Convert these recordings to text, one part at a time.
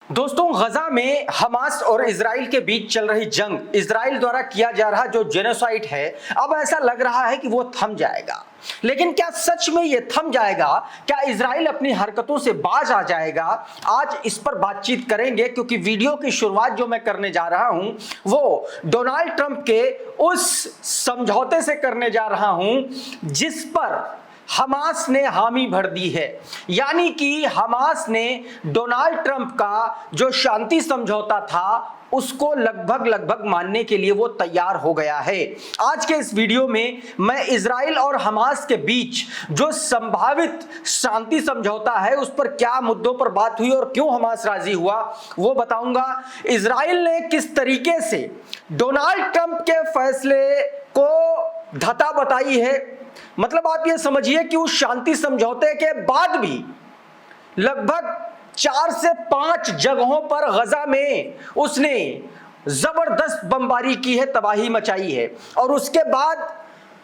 दोस्तों, गजा में हमास और इजराइल के बीच चल रही जंग, इजराइल द्वारा किया जा रहा जो जेनोसाइड है, अब ऐसा लग रहा है कि वो थम जाएगा। लेकिन क्या सच में ये थम जाएगा? क्या इजराइल अपनी हरकतों से बाज आ जाएगा? आज इस पर बातचीत करेंगे, क्योंकि वीडियो की शुरुआत जो मैं करने जा रहा हूं वो डोनाल्ड ट्रंप के उस समझौते से करने जा रहा हूं जिस पर हमास ने हामी भर दी है। यानी कि हमास ने डोनाल्ड ट्रंप का जो शांति समझौता था उसको लगभग मानने के लिए वो तैयार हो गया है। आज के इस वीडियो में मैं इजराइल और हमास के बीच जो संभावित शांति समझौता है उस पर क्या मुद्दों पर बात हुई और क्यों हमास राजी हुआ वो बताऊंगा। इजराइल ने किस तरीके से डोनाल्ड ट्रंप के फैसले को धता बताई है, मतलब आप ये समझिए कि उस शांति समझौते के बाद भी लगभग 4 से 5 जगहों पर गजा में उसने जबरदस्त बमबारी की है, तबाही मचाई है। और उसके बाद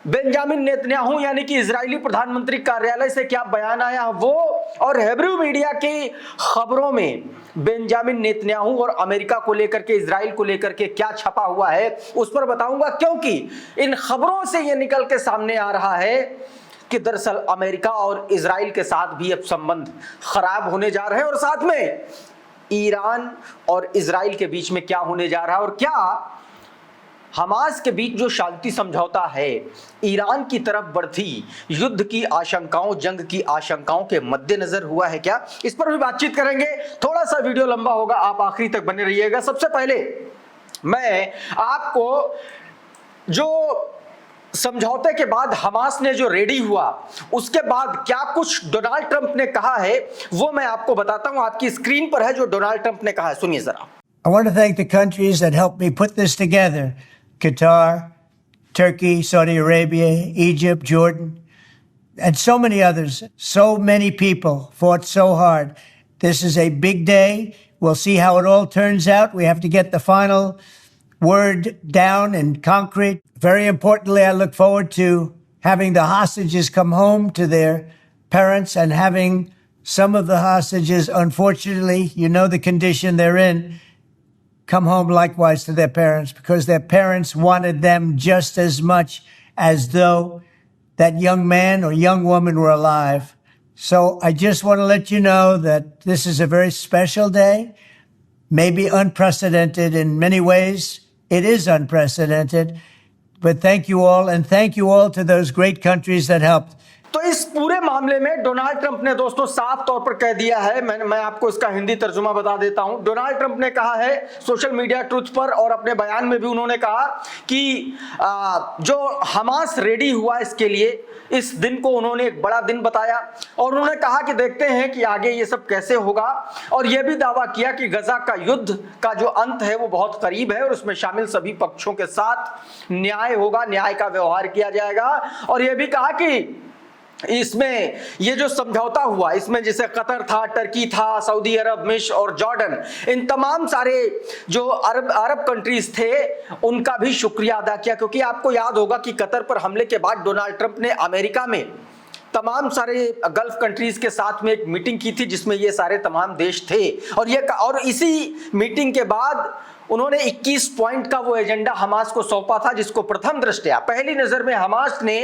बेंजामिन नेतन्याहू यानी कि इजरायली प्रधानमंत्री कार्यालय से क्या बयान आया वो, और हेब्रू मीडिया की खबरों में बेंजामिन नेतन्याहू और अमेरिका को लेकर के, इजराइल को लेकर के क्या छपा हुआ है उस पर बताऊंगा। क्योंकि इन खबरों से यह निकल के सामने आ रहा है कि दरअसल अमेरिका और इजराइल के साथ भी अब संबंध खराब होने जा रहे हैं, और साथ में ईरान और इजराइल के बीच में क्या होने जा रहा है, और क्या हमास के बीच जो शांति समझौता है ईरान की तरफ बढ़ती युद्ध की आशंकाओं, जंग की आशंकाओं के मद्देनजर हुआ है क्या, इस पर भी बातचीत करेंगे। थोड़ा सा वीडियो लंबा होगा, आप आखिरी तक बने रहिएगा। सबसे पहले मैं आपको जो समझौते के बाद हमास ने जो रेडी हुआ उसके बाद क्या कुछ डोनाल्ड ट्रंप ने कहा है वो मैं आपको बताता हूं। आपकी स्क्रीन पर है जो डोनाल्ड ट्रंप ने कहा है, सुनिए जरा। I want to thank the countries that helped me put this together: Qatar, Turkey, Saudi Arabia, Egypt, Jordan, and so many others. So many people fought so hard. This is a big day. We'll see how it all turns out. We have to get the final word down in concrete. Very importantly, I look forward to having the hostages come home to their parents and having some of the hostages, unfortunately, you know the condition they're in, come home likewise to their parents, because their parents wanted them just as much as though that young man or young woman were alive. So I just want to let you know that this is a very special day, maybe unprecedented in many ways. It is unprecedented, but thank you all, and thank you all to those great countries that helped. तो इस पूरे मामले में Donald Trump ने दोस्तों साफ तौर पर कह दिया है, मैं आपको इसका हिंदी तर्जुमा बता देता हूं। डोनाल्ड ट्रंप ने कहा है सोशल मीडिया ट्रुथ पर और अपने बयान में भी उन्होंने कहा कि जो हमास रेडी हुआ इसके लिए, इस दिन को उन्होंने एक बड़ा दिन बताया, और उन्होंने कहा कि देखते हैं कि आगे ये सब कैसे होगा, और यह भी दावा किया कि गजा का युद्ध का जो अंत है वो बहुत करीब है और उसमें शामिल सभी पक्षों के साथ न्याय होगा, न्याय का व्यवहार किया जाएगा। और यह भी कहा कि इसमें ये जो समझौता हुआ इसमें जैसे कतर था, टर्की था, सऊदी अरब, मिस्र और जॉर्डन, इन तमाम सारे जो अरब कंट्रीज थे उनका भी शुक्रिया अदा किया। क्योंकि आपको याद होगा कि कतर पर हमले के बाद डोनाल्ड ट्रंप ने अमेरिका में तमाम सारे गल्फ कंट्रीज के साथ में एक मीटिंग की थी जिसमें ये सारे तमाम देश थे, और इसी मीटिंग के बाद उन्होंने 21 पॉइंट का वो एजेंडा हमास को सौंपा था, जिसको प्रथम दृष्टया पहली नजर में हमास ने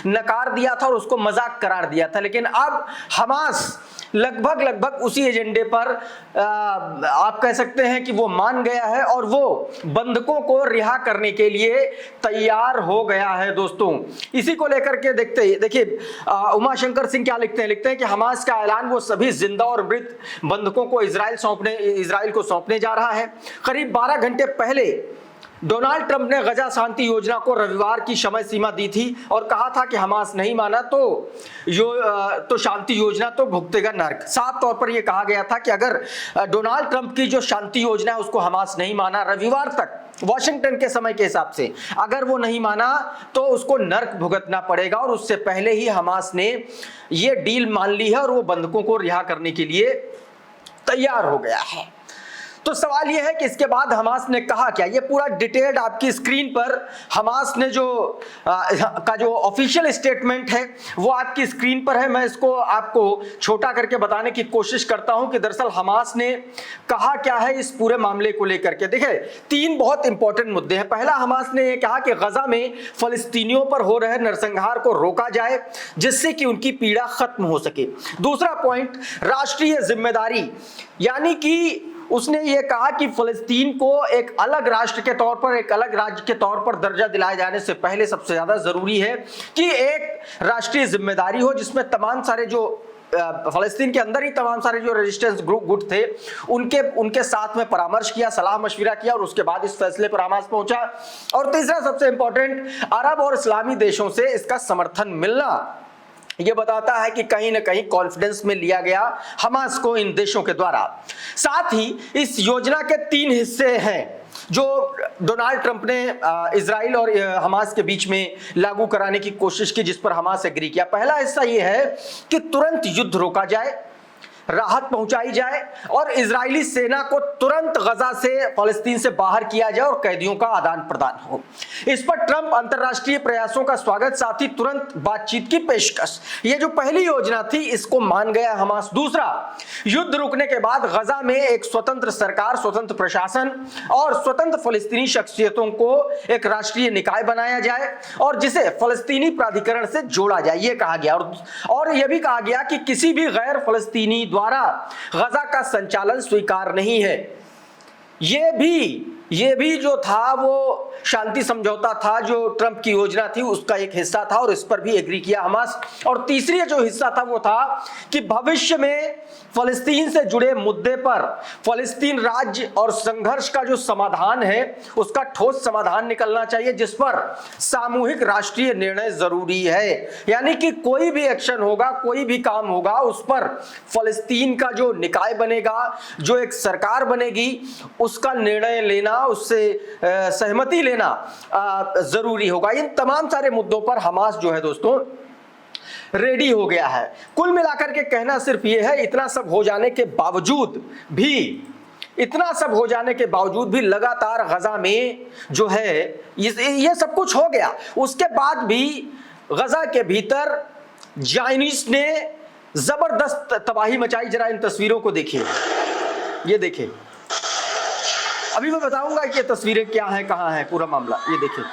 नकार दिया था और उसको मजाक करार दिया था। लेकिन अब हमास लगभग उसी एजेंडे पर आप कह सकते हैं कि वो मान गया है और वो बंधकों को रिहा करने के लिए तैयार हो गया है। दोस्तों, इसी को लेकर के देखिए उमाशंकर सिंह क्या लिखते हैं कि हमास का ऐलान वो सभी जिंदा और मृत बंधकों को इजराइल को सौंपने जा रहा है। करीब 12 घंटे पहले डोनाल्ड ट्रंप ने गजा शांति योजना को रविवार की समय सीमा दी थी और कहा था कि हमास नहीं माना तो शांति योजना तो भुगतेगा नर्क। साफ तौर पर यह कहा गया था कि अगर डोनाल्ड ट्रंप की जो शांति योजना है उसको हमास नहीं माना रविवार तक, वॉशिंगटन के समय के हिसाब से अगर वो नहीं माना तो उसको नर्क भुगतना पड़ेगा। और उससे पहले ही हमास ने ये डील मान ली है और वो बंधकों को रिहा करने के लिए तैयार हो गया है। तो सवाल यह है कि इसके बाद हमास ने कहा क्या। ये पूरा डिटेल्ड आपकी स्क्रीन पर हमास ने जो ऑफिशियल स्टेटमेंट है वो आपकी स्क्रीन पर है। मैं इसको आपको छोटा करके बताने की कोशिश करता हूं कि दरअसल हमास ने कहा क्या है इस पूरे मामले को लेकर के। देखिए, 3 बहुत इंपॉर्टेंट मुद्दे हैं। पहला, हमास ने यह कहा कि गजा में फलस्तीनियों पर हो रहे नरसंहार को रोका जाए जिससे कि उनकी पीड़ा खत्म हो सके। दूसरा पॉइंट, राष्ट्रीय जिम्मेदारी, यानी कि उसने ये कहा कि फलस्तीन को एक अलग राष्ट्र के तौर पर, एक अलग राज्य के तौर पर दर्जा दिलाए जाने से पहले सबसे ज्यादा जरूरी है कि एक राष्ट्रीय जिम्मेदारी हो जिसमें तमाम सारे जो फलस्तीन के अंदर ही तमाम सारे जो रेजिस्टेंस ग्रुप गुट थे उनके साथ में परामर्श किया, सलाह मशविरा किया और उसके बाद इस फैसले पर हमास पहुंचा। और तीसरा सबसे इंपॉर्टेंट, अरब और इस्लामी देशों से इसका समर्थन मिलना यह बताता है कि कहीं ना कहीं कॉन्फिडेंस में लिया गया हमास को इन देशों के द्वारा। साथ ही इस योजना के 3 हिस्से हैं जो डोनाल्ड ट्रंप ने इजराइल और हमास के बीच में लागू कराने की कोशिश की, जिस पर हमास एग्री किया। पहला हिस्सा यह है कि तुरंत युद्ध रोका जाए, राहत पहुंचाई जाए और इजरायली सेना को तुरंत गजा से, फलस्तीन से बाहर किया जाए और कैदियों का आदान प्रदान हो। इस पर ट्रंप अंतरराष्ट्रीय प्रयासों का स्वागत, साथ ही तुरंत बातचीत की पेशकश। ये जो पहली योजना थी इसको मान गया हमास। दूसरा, युद्ध रुकने के बाद गजा में एक स्वतंत्र सरकार, स्वतंत्र प्रशासन और स्वतंत्र फलस्तीनी शख्सियतों को एक राष्ट्रीय निकाय बनाया जाए और जिसे फलस्तीनी प्राधिकरण से जोड़ा जाए, ये कहा गया। और यह भी कहा गया कि किसी भी गैर फलस्तीनी द्वारा गजा का संचालन स्वीकार नहीं है। ये भी जो था वो शांति समझौता था, जो ट्रंप की योजना थी उसका एक हिस्सा था और इस पर भी एग्री किया हमास। और तीसरी जो हिस्सा था वो था कि भविष्य में फलस्तीन से जुड़े मुद्दे पर फलस्तीन राज्य और संघर्ष का जो समाधान है उसका ठोस समाधान निकलना चाहिए जिस पर सामूहिक राष्ट्रीय निर्णय जरूरी है। यानी कि कोई भी एक्शन होगा, कोई भी काम होगा, उस पर फलस्तीन का जो निकाय बनेगा, जो एक सरकार बनेगी, उसका निर्णय लेना, उससे सहमति लेना जरूरी होगा। इन तमाम सारे मुद्दों पर हमास जो है दोस्तों रेडी हो गया है। कुल मिलाकर के कहना सिर्फ ये है, इतना सब हो जाने के बावजूद भी लगातार गजा में जो है ये सब कुछ हो गया, उसके बाद भी गजा के भीतर ज़ायनिस्ट ने जबरदस्त तबाही मचाई। जरा इन तस्वीरों को देखिए, ये देखिए, अभी मैं बताऊंगा कि ये तस्वीरें क्या हैं, कहां है पूरा मामला। ये देखिए,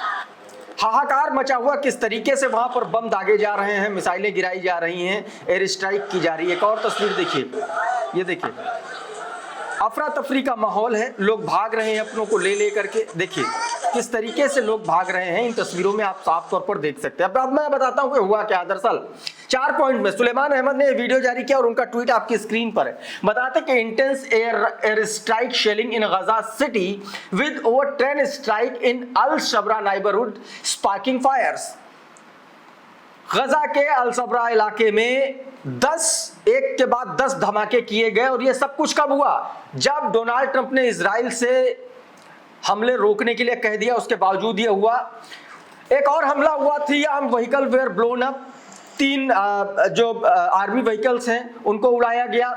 हाहाकार मचा हुआ, किस तरीके से वहां पर बम दागे जा रहे हैं, मिसाइलें गिराई जा रही हैं, एयर स्ट्राइक की जा रही है। एक और तस्वीर देखिए, ये देखिए, अफरा तफरी का माहौल है, लोग भाग रहे हैं अपनों को ले करके। देखिए किस तरीके से लोग भाग रहे हैं, इन तस्वीरों में आप साफ तौर पर देख सकते हैं। अब मैं बताता हूं कि हुआ क्या। दरअसल 4 पॉइंट में सुलेमान अहमद ने वीडियो जारी किया और उनका ट्वीट आपकी स्क्रीन पर है। बताते कि intense air strike shelling in Gaza city with over 10 strike in Al Sabra neighbourhood sparking fires. Gaza के अल सबरा इलाके में एक के बाद 10 धमाके किए गए और यह सब कुछ कब हुआ? जब डोनाल्ड ट्रंप ने इजराइल से हमले रोकने के लिए कह दिया, उसके बावजूद यह हुआ। एक और हमला हुआ, 3 arm vehicle were blown up, 3 जो आर्मी व्हीकल्स हैं उनको उड़ाया गया।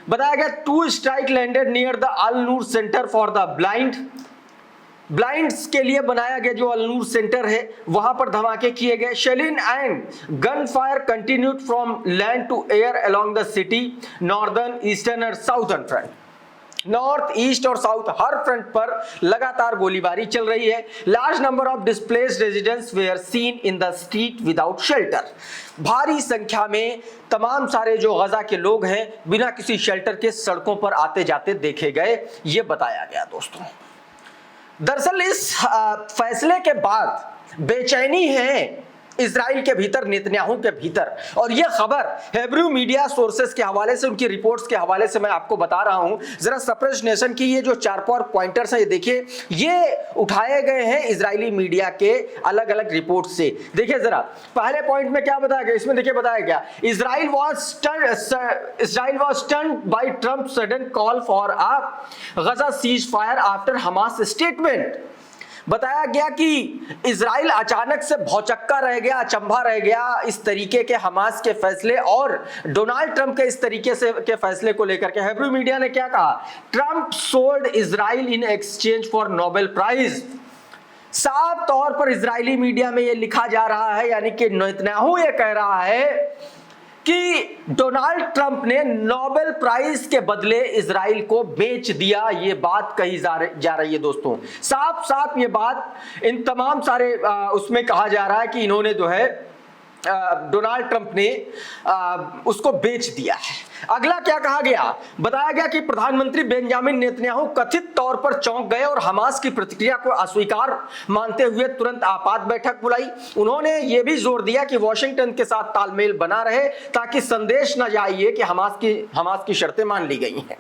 बताया गया 2 strike landed near the Al Noor centre for the blinds के लिए बनाया गया जो अल नूर सेंटर है, वहां पर धमाके किए गए। Shelling and gun fire continued from land to air along the city northern, eastern और साउथर्न फ्रंट। नॉर्थ, ईस्ट और साउथ हर फ्रंट पर लगातार गोलीबारी चल रही है। Large number of displaced residents were seen in the street without shelter. भारी संख्या में तमाम सारे जो गजा के लोग हैं बिना किसी शेल्टर के सड़कों पर आते जाते देखे गए, ये बताया गया दोस्तों। दरअसल इस फैसले के बाद बेचैनी है इजराइल के भीतर, नेतन्याहू के भीतर। और यह खबर हेब्रू मीडिया सोर्सेस के हवाले से, उनकी रिपोर्ट्स के हवाले से मैं आपको बता रहा हूं। जरा सप्रेस्ड नेशन की ये जो 4 पॉइंटर्स हैं, ये देखिए, ये उठाए गए हैं इजरायली मीडिया के अलग अलग रिपोर्ट से। देखिए जरा, पहले पॉइंट में क्या बताया गया, इसमें देखिए बताया गया Israel was stunned by Trump sudden call for a Gaza ceasefire after Hamas statement. बताया गया कि इजराइल अचानक से भौचक्का रह गया, अचंभा रह गया इस तरीके के हमास के फैसले और डोनाल्ड ट्रंप के इस तरीके से के फैसले को लेकर के। हिब्रू मीडिया ने क्या कहा, Trump sold Israel in exchange for Nobel prize. साफ तौर पर इजरायली मीडिया में यह लिखा जा रहा है, यानी कि नेतन्याहू ये कह रहा है कि डोनाल्ड ट्रंप ने नोबेल प्राइज के बदले इजराइल को बेच दिया। ये बात कही जा रही है दोस्तों, साफ साफ ये बात इन तमाम सारे उसमें कहा जा रहा है कि इन्होंने जो है डोनाल्ड ट्रंप ने उसको बेच दिया है। अगला क्या कहा गया, बताया गया कि प्रधानमंत्री बेंजामिन नेतन्याहू कथित तौर पर चौंक गए और हमास की प्रतिक्रिया को अस्वीकार मानते हुए तुरंत आपात बैठक बुलाई। उन्होंने यह भी जोर दिया कि वॉशिंगटन के साथ तालमेल बना रहे ताकि संदेश न जाइए कि हमास की शर्तें मान ली गई हैं।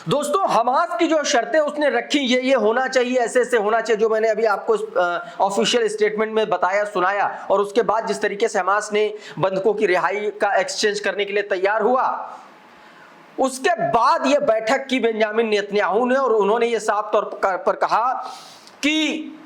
दोस्तों, हमास की जो शर्तें उसने रखी, ये होना चाहिए, ऐसे ऐसे होना चाहिए, जो मैंने अभी आपको ऑफिशियल स्टेटमेंट में बताया सुनाया, और उसके बाद जिस तरीके से हमास ने बंधकों की रिहाई का एक्सचेंज करने के लिए तैयार हुआ, उसके बाद ये बैठक की बेंजामिन नेतन्याहू ने, और उन्होंने ये साफ तौर पर कहा कि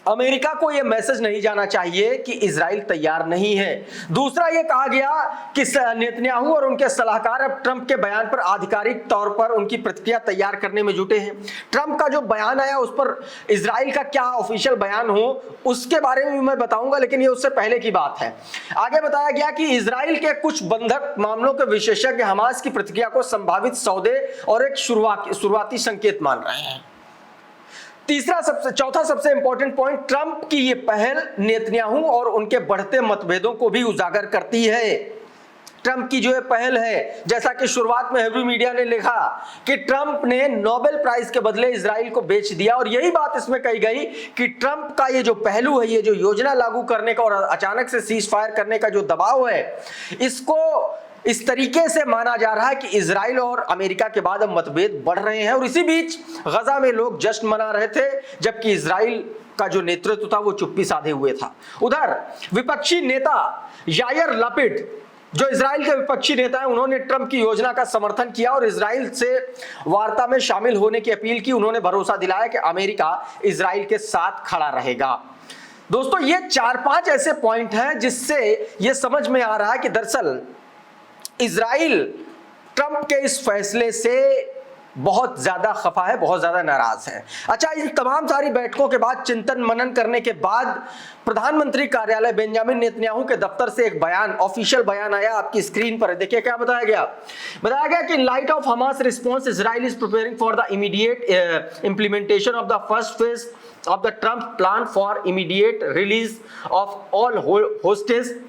अमेरिका को यह मैसेज नहीं जाना चाहिए कि इजराइल तैयार नहीं है। दूसरा यह कहा गया कि नेतन्याहू और उनके सलाहकार अब ट्रंप के बयान पर आधिकारिक तौर पर उनकी प्रतिक्रिया तैयार करने में जुटे हैं। ट्रंप का जो बयान आया उस पर इजराइल का क्या ऑफिशियल बयान हो उसके बारे में भी मैं बताऊंगा, लेकिन ये उससे पहले की बात है। आगे बताया गया कि इजराइल के कुछ बंधक मामलों के विशेषज्ञ हमास की प्रतिक्रिया को संभावित सौदे और एक शुरुआती संकेत मान रहे हैं। चौथा सबसे इंपॉर्टेंट पॉइंट, ट्रंप की यह पहल नेतन्याहू और उनके बढ़ते मतभेदों को भी उजागर करती है। ट्रंप की जो पहल है, जैसा कि शुरुआत में हिब्रू मीडिया ने लिखा कि ट्रंप ने नोबेल प्राइज के बदले इजराइल को बेच दिया, और यही बात इसमें कही गई कि ट्रंप का ये जो पहलू है, ये जो योजना लागू करने का और अचानक से सीज फायर करने का जो दबाव है, इसको इस तरीके से माना जा रहा है कि इजराइल और अमेरिका के बाद अब मतभेद बढ़ रहे हैं। और इसी बीच गजा में लोग जश्न मना रहे थे, जबकि इजराइल का जो नेतृत्व था वो चुप्पी साधे हुए था। उधर विपक्षी नेता यायर लपिड, जो इजराइल के विपक्षी नेता हैं, उन्होंने ट्रंप की योजना का समर्थन किया और इजराइल से वार्ता में शामिल होने की अपील की। उन्होंने भरोसा दिलाया कि अमेरिका इजराइल के साथ खड़ा रहेगा। दोस्तों, ये 4-5 ऐसे पॉइंट हैं जिससे ये समझ में आ रहा है कि दरअसल इजराइल ट्रंप के इस फैसले से बहुत ज्यादा खफा है, बहुत ज्यादा नाराज है। अच्छा, इन तमाम सारी बैठकों के बाद, चिंतन मनन करने के बाद, प्रधानमंत्री कार्यालय बेंजामिन नेतन्याहू के दफ्तर से एक बयान, ऑफिशियल बयान आया, आपकी स्क्रीन पर है। देखिए क्या बताया गया। बताया गया कि in light of Hamas response, Israel is preparing for the immediate implementation of the first phase of the Trump plan for immediate release of all hostage.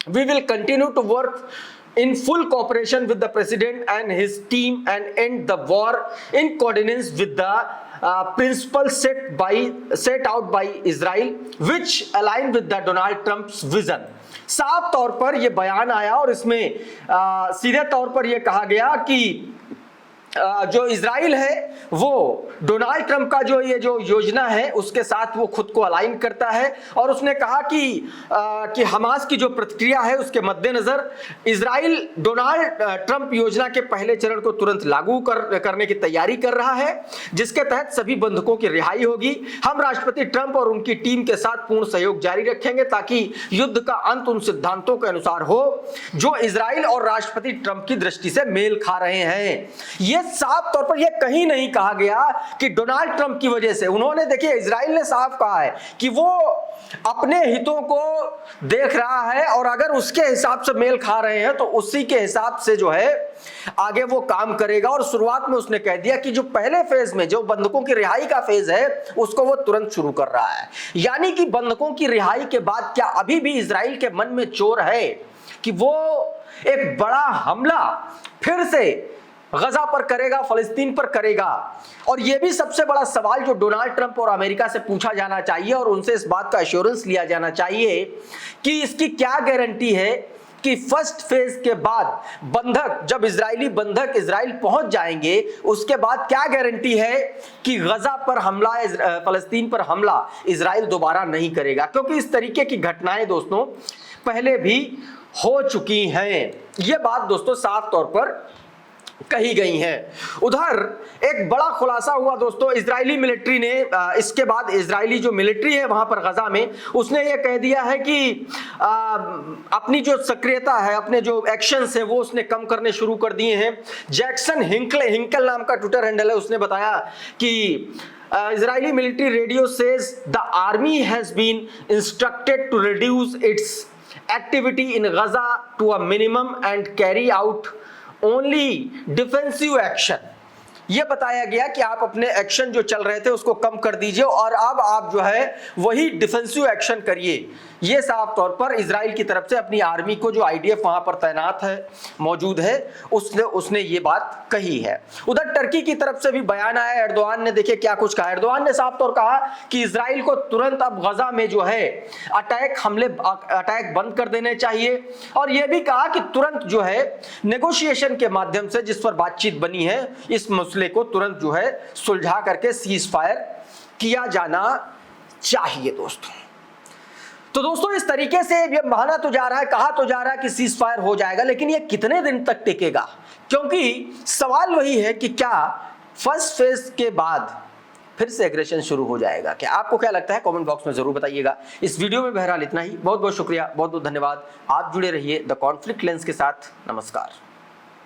We will continue to work in full cooperation with the president and his team and end the war in coordinates with the principles set out by Israel which align with the Donald Trump's vision। साफ तौर पर यह बयान आया और इसमें सीधे तौर पर यह कहा गया कि जो इजराइल है वो डोनाल्ड ट्रंप का जो योजना है उसके साथ वो खुद को अलाइन करता है, और उसने कहा कि हमास की जो प्रतिक्रिया है उसके मद्देनजर इजराइल डोनाल्ड ट्रंप योजना के पहले चरण को तुरंत लागू करने की तैयारी कर रहा है, जिसके तहत सभी बंधकों की रिहाई होगी। हम राष्ट्रपति ट्रंप और उनकी टीम के साथ पूर्ण सहयोग जारी रखेंगे ताकि युद्ध का अंत उन सिद्धांतों के अनुसार हो जो इजराइल और राष्ट्रपति ट्रंप की दृष्टि से मेल खा रहे हैं। ये साफ तौर पर यह कहीं नहीं कहा गया कि डोनाल्ड ट्रंप की वजह से, उन्होंने, देखिए इजराइल ने साफ कहा है कि वो अपने हितों को देख रहा है और अगर उसके हिसाब से मेल खा रहे हैं तो उसी के हिसाब से जो है आगे वो काम करेगा। और शुरुआत में उसने कह दिया कि जो पहले फेज में जो बंधकों की रिहाई का फेज है उसको वो तुरंत शुरू कर रहा है। यानी कि बंधकों की रिहाई के बाद क्या अभी भी इजराइल के मन में चोर है कि वो एक बड़ा हमला फिर से गजा पर करेगा, फलस्तीन पर करेगा? और यह भी सबसे बड़ा सवाल जो डोनाल्ड ट्रंप और अमेरिका से पूछा जाना चाहिए और उनसे इस बात का एश्योरेंस लिया जाना चाहिए कि इसकी क्या गारंटी है कि फर्स्ट फेज के बाद बंधक, जब इजरायली बंधक इजराइल पहुंच जाएंगे उसके बाद क्या गारंटी है कि गजा पर हमला, फलस्तीन पर हमला इजराइल दोबारा नहीं करेगा? क्योंकि इस तरीके की घटनाएं दोस्तों पहले भी हो चुकी हैं। यह बात दोस्तों साफ तौर पर कही गई हैं। उधर एक बड़ा खुलासा हुआ दोस्तों, इजरायली मिलिट्री ने इसके बाद इजरायली जो मिलिट्री है वहां पर गजा में, उसने ये कह दिया है कि अपनी जो सक्रियता है, अपने जो एक्शंस है वो उसने कम करने शुरू कर दिए हैं। जैक्सन हिंकल नाम का ट्विटर हैंडल है, उसने बताया कि Israeli military radio says the army has been instructed to reduce its activity in Gaza to a minimum and carry out only defensive action. यह बताया गया कि आप अपने एक्शन जो चल रहे थे उसको कम कर दीजिए और अब आप जो है वही डिफेंसिव एक्शन करिए। यह साफ तौर पर इजराइल की तरफ से अपनी आर्मी को, जो आईडीएफ वहां पर तैनात है, मौजूद है, उसने ये बात कही है। उधर टर्की की तरफ से भी बयान आया। एर्दोआन ने देखिए क्या कुछ कहा। एर्दोआन ने साफ तौर कहा कि इजराइल को तुरंत अब गजा में जो है अटैक बंद कर देने चाहिए, और यह भी कहा कि तुरंत जो है नेगोशिएशन के माध्यम से जिस पर बातचीत बनी है, इस मसले को तुरंत जो है सुलझा करके सीज फायर किया जाना चाहिए दोस्तों। तो दोस्तों इस तरीके से ये माना तो जा रहा है, कहा तो जा रहा है कि सीज फायर हो जाएगा, लेकिन ये कितने दिन तक टिकेगा? क्योंकि सवाल वही है कि क्या फर्स्ट फेज के बाद फिर से एग्रेशन शुरू हो जाएगा? क्या आपको क्या लगता है? कमेंट बॉक्स में जरूर बताइएगा। इस वीडियो में बहरहाल इतना ही। बहुत बहुत शुक्रिया, बहुत बहुत धन्यवाद। आप जुड़े रहिए द कॉन्फ्लिक्ट लेंस के साथ। नमस्कार।